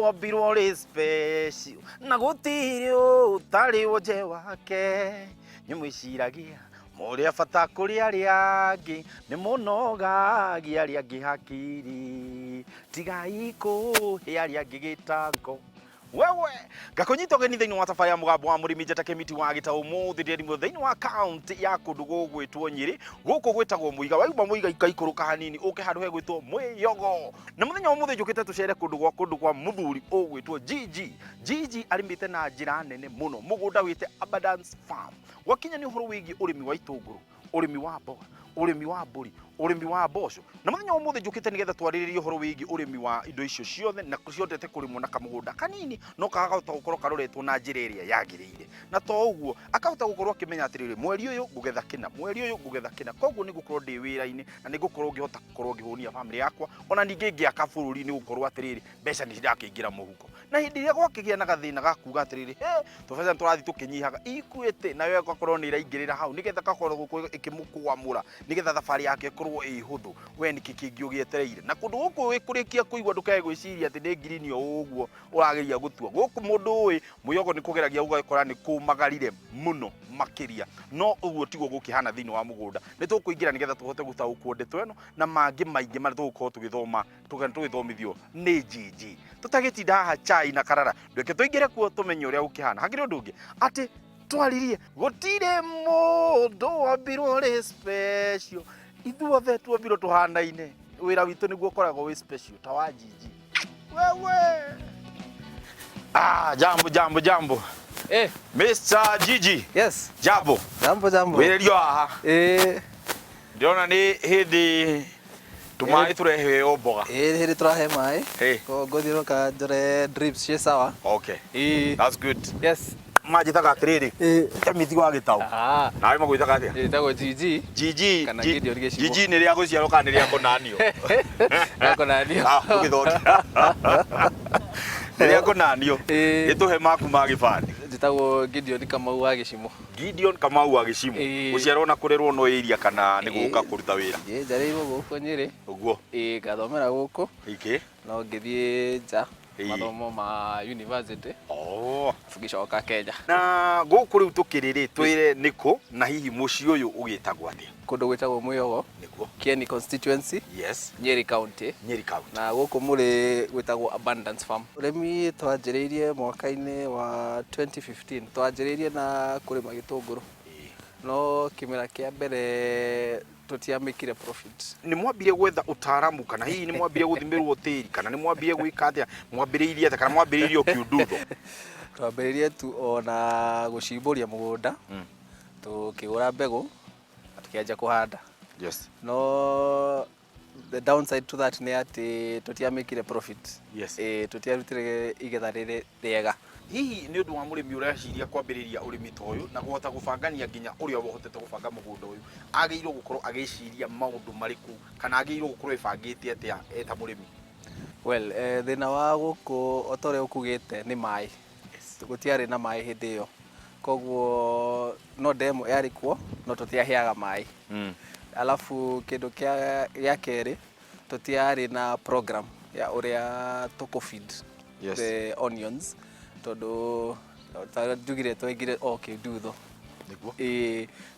ndwambirwo rĩ special na gũtirĩ ũtarĩ ũnje wake nyũmwĩciragia mũrĩa bata kũrĩ arĩa angĩ nĩ mũnogagia arĩa angĩ hakiri tigai kũhe arĩa angĩ gĩtango wewe gakunyita ũgeni thĩinĩ wa thabarĩ ya mũgambo wa mũrĩmi Njata Kĩmiti wa Gĩtaũ ũmũthĩ ndĩrimũ thĩinĩ wa kaunti ya kũndũ gũgwĩtwo Nyĩrĩ gũkũ gwĩtagwo Mũiga wauma Mũiga ikaikũrũka hanini ũke handũ hegwĩtwo Mwĩyogo na mũthenya wa ũmũthĩ njũkĩte tũcere kũndũ kwa mũthuri ũgwĩtwo Gigi arĩmĩte na njĩra nene mũno mũgũnda wĩte Abundance Farm wakinya nĩ ũhoro wĩgiĩ ũrĩmi wa itũngũrũ ũrĩmi wa mboga ũrĩmi wa mbũri ũrĩmi wa mboco na mũthenya wa ũmũthĩ njũkĩte nĩgetha twarĩrĩrie ũhoro wĩgiĩ ũrĩmi wa indo icio ciothe na ciotete kũrĩmwo na kamũgũnda kanini no kahota gũkorwo karoretwo na njĩra ĩrĩa yagĩrĩire na to ũguo akahota gũkorwo akĩmenya atĩrĩrĩ mweri ũyũ ngũgetha kĩna mweri ũyũ ngũgetha kĩna koguo nĩ ngũkorwo ndĩ wĩra-inĩ na nĩ ngũkorwo ngĩhota gũkorwo ngĩhũnia bamĩrĩ yakwa ona ningĩ ngĩaka bũrũri nĩ gũkorwo atĩrĩrĩ mbeca nĩ cirakĩingĩra mũhuko na hĩndĩ ĩrĩa gwakĩgĩa na gathĩna gakuga atĩrĩrĩ tũbeca tũrathiĩ tũkĩnyihaga ikuĩte nayo ĩgakorwo nĩ ĩraingĩrĩra hau nĩgetha gakorwo gũkorwo ĩkĩmũkwamũra nĩgetha thabarĩ yake ĩkorwo ĩ hũthũ we nĩkĩ kĩngĩ ũgĩetereire na kũndũ gũkũ kũrĩkia kũigua ndũkae gwĩciria atĩ nĩ ngirini o ũguo ũrageria gũtua gũkũ mũndũ ũĩ Mũiyogo nĩ kũgeragia ũgakora nĩ kũmagarire mũno makĩria no ũguo tiguo gũkĩhana thĩinĩ wa mũgũnda nĩ tũkũingĩra nĩgetha tũhote gũtaũkwo ndeto ĩno na mangĩ maingĩ marĩa tũgũkorwo tũgĩthoma tũgĩthomithio nĩ Gigi tũtagĩtinda haha chai na karara ndweke tũingĩre kuo tũmenye ũrĩa gũkĩhana hakĩrĩ ũndũ ũngĩ atĩ twaririe gũtirĩ mũndũ wambirwo rĩ special ithuothe tuombirwo tũhanaine wĩra witũ nĩguo ũkoragwo wĩ special ta wa Gigi wewe jambo Mr. Gigi yes jambo wĩrĩrio haha ndĩrona nĩ hĩndĩ tũmaĩ tũrehe o mboga hĩndĩ tũrahe maĩ ngũthiũrũka njore drips ciĩ sawa okay that's good yes manjĩtaga atĩrĩrĩ Kĩmiti wa Gĩtaũ nawe magwĩtaga atĩa ĩtagwo Gigi kana Gideon Gĩcimũ Gigi nĩ rĩa gũciarwo kana nĩ rĩa kũnanio ũgĩthongia nĩ rĩa kũnanio gĩtũhe maku ma gĩbandĩ njĩtagwo Gideon Kamau wa Gĩcimũ Gideon Kamau wa Gĩcimũ gũciarwo na kũrerwo no area kana nĩ gũka kũruta wĩra njarĩirwo gũkũ Nyĩrĩ ũguo ngathomera gũkũ no ngĩthiĩ nja mathomo ma university tũgĩcoka Kenya na gũkũ rĩu tũkĩrĩ twĩre nĩkũ na hihi mũciĩ ũyũ ũgĩtagwo atĩa kũndũ gwĩtagwo Mũiyogo nĩkuo Kieni constituency yes Nyeri county na gũkũ mũrĩ gwĩtagwo Abundance Farm ũrĩmi twanjĩrĩirie mwaka-inĩ wa 2015 twanjĩrĩirie na kũrĩma gĩtũngũrũ no kĩmera kĩa mbere tũtiamĩkire profit nĩ mwambire gwetha ũtaaramu kana hihi nĩ mwambire gũthimĩrwo tĩri kana nĩ mwambire gwĩka atĩa mwambĩrĩirie atĩa kana mwambĩrĩirie o kiundutho twambĩrĩirie tu ona gũcimbũria mũgũnda tũkĩgũra mbegũ tukĩanjia kũhanda yes no the downside to that nĩ atĩ tũtiamĩkire profit yes tũtiarutire igetha rĩrĩ rĩega hihi nĩ ũndũ wa mũrĩmi ũreciria kwambĩrĩria ũrĩmi ta ũyũ na kũhota gũbangania nginya ũrĩa ũhotete gũbanga mũgũnda ũyũ agĩrĩirwo gũkorwo agĩciria maũndũ marĩkũ kana agĩrĩirwo gũkorwo ebangĩte atĩa eta mũrĩmi well thĩna wa gũkũ o ta ũrĩa ũkugĩte nĩ maĩ gũtiarĩ na maĩ hĩndĩ ĩyo koguo no demo yarĩ kuo no tũtiaheaga maĩ alafu kĩndũ gĩa kerĩ tũtiarĩ na program ya ũrĩa tũkũfeed the onions tondũ njugire twengire o kĩndutho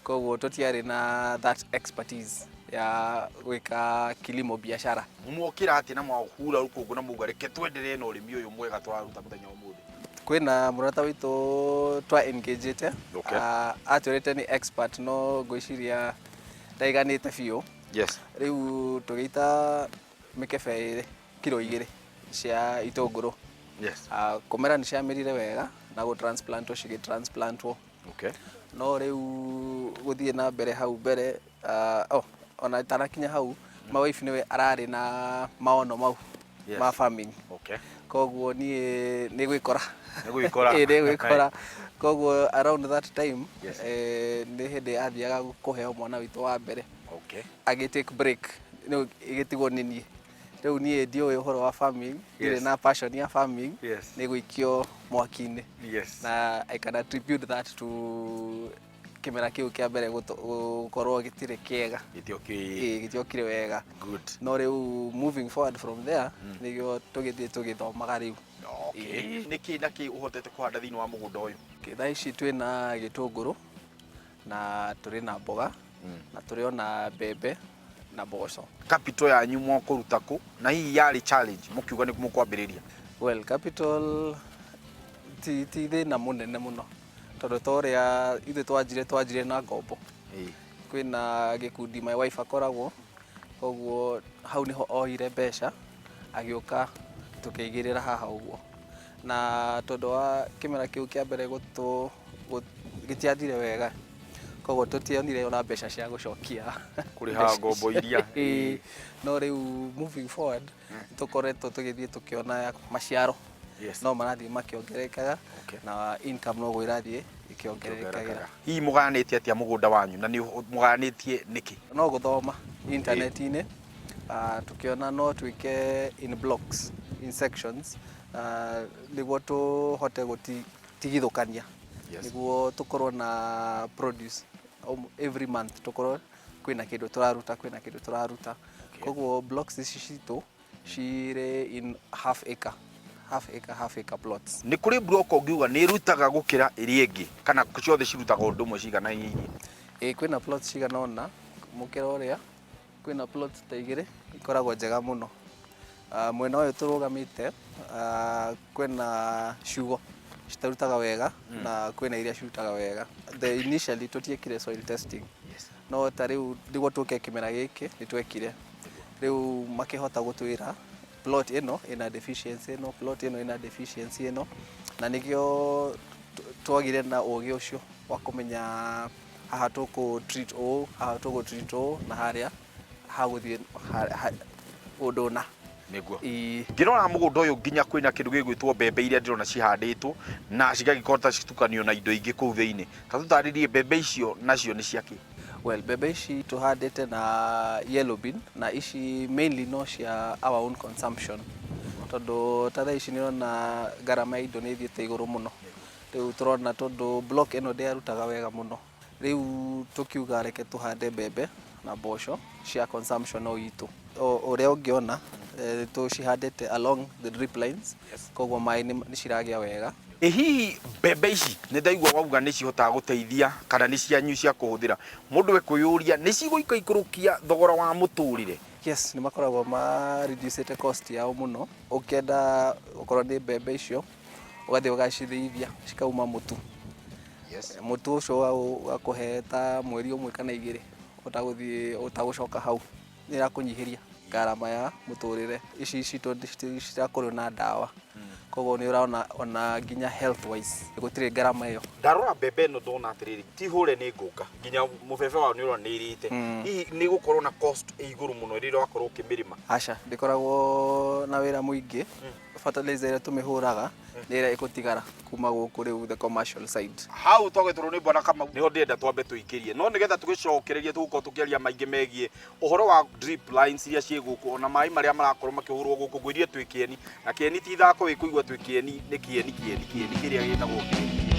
koguo tũtiarĩ na that expertise ya gwĩka kilimo biashara mwokĩra atĩ na mwahura rũkũngũ na mauga reke twenderee na ũrĩmi ũyũ mwega twaruta mũthenya ũmũthĩ kwĩna mũrata witũ twa engagete atwĩrĩte nĩ expert no ngwĩciria ndaiganĩte biũ rĩu tũgĩita mĩkebe kilo 2 cia itũngũrũ kũmera nĩ ciamĩrire wega na gũtransplantwo cigĩtransplantwo no rĩu gũthiĩ na mbere hau mbere ona itanakinya hau mawife nĩwe ararĩ na maono mau ma farming koguo niĩ nĩ gwĩkora koguo around that time nĩ hĩndĩ athiaga kũheo mwana witũ wa mbere agĩtake break ĩgĩtigwo nĩ niĩ rĩu niĩ ndiũĩ ũhoro wa farming irĩ na passion ya farming nĩ gũikio mwaki-inĩ na I can attribute that to kimera kiu kia mbere gukorwo gitire kiega gitiokire wega. Good. No riu moving forward from there nigio tugithie tugithomaga riu. Okay. Niki naki uhotete kuhanda thini wa mugunda uyu? Thaa ici twina gitunguru na turi na mboga na turi ona mbembe na mboco. Capital yanyu mwakuruta ku na hii yari challenge mukiuga ni mukwambiriria? Well, capital ti thina munene muno tondu toria ithe twanjire na ngombo. Kwina gikundi my wife akoragwo, koguo hau niho oire mbeca agioka tukiigirira haha uguo, na tondu wa kimera kiu kia mbere gitiathire wega, koguo tutionire ona mbeca cia gucokia kuriha ngombo iria. No riu moving forward tukoretwo tugithie tukiona maciaro no marathie makiongerekaga na income no irathie ikiongerekaga. Hii muganitie atia mugunda wanyu na ni muganitie niki? No guthoma internet-ini, tukiona no twike in blocks, in sections, niguo tuhote gutigithukania, niguo tukorwo na produce every month, tukorwo kwina kindu turaruta. Koguo blocks ici citu cire in half acre plots. Ni kuri block ungiuga ni rutaga gukira iri ingi kana ciothe cirutaga undu umwe cigana hihi? Kwina plots cigana ona mukira uria, kwina plots ta igiri ikoragwo njega muno. Mwena uyu turugamite, kwina ciugo citarutaga wega na kwina iria cirutaga wega. Initially tutiekire soil testing. No tariu ndigwo tuke kimera giki nitwekire. Riu makihota gutwira plot ino ina deficiency ino, plot ino ina deficiency ino, na nikio twagire na ugi ucio wa kumenya haha tuku treat o, haha tuku treat o, na haria haguthie udona niguo. Ngirona mugunda uyu nginya kwina kindu gigwitwo mbembe iria ndirona cihanditwo na cigagikota citukanio na indo ingi kuu thiini. Ta tutaririe mbembe icio nacio ni ciaki? Well, mbembe ici tuhandite na yellow bean na ici mainly no cia our own consumption, tondu ta ici nirona garama indo ni thiete iguru muno. Riu turona tondu block ino ndiarutaga wega muno, riu tukiuga reke tuhande mbembe na mboco cia consumption o itu. Uria ungiona tucihandite along the drip lines, koguo mai ni ciragia wega. Hihi mbembe ici ni ndaigua wauga ni cihotaga guteithia kana ni cianyu cia kuhuthira, mundu we kuyuria ni ciguika ikurukia thogora wa muturire? Yes, ni makoragwo ma reduce cost yao muno. Ukienda ukorwo ni mbembe icio ugathie ugacithithia cikauma mutu. Mutu ucio ugakuhe ta mweri umwe kana igiri utaguthie utagucoka hau, ni rakunyihiria garama ya muturire. Ici citirakorwo na dawa, koguo ni uraona ona nginya health wise gutire garama iyo. Ndarora mbembe no ndona atiriri ti hure ni nguka nginya mubebe wa ni urona ni irite. Hihi ni gukorwo na cost iguru muno rire wakorwo kimirima? Aca ndikoragwo na wira muingi. Fertilizer ira tumihuraga ni ira igutigara kuma guku riu the commercial side. Hau twagwetwo ni bwana kama niho ndienda twambe tuikirie, no nigetha tugicokererie tuguko tukiaria maingi megie uhoro wa drip lines iria cie guku ona mai maria marakorwo makihurwo guku ngwirie twikieni na kieni ti thako wikuigwa twikieni ni kieni kiria gitagwo kieni.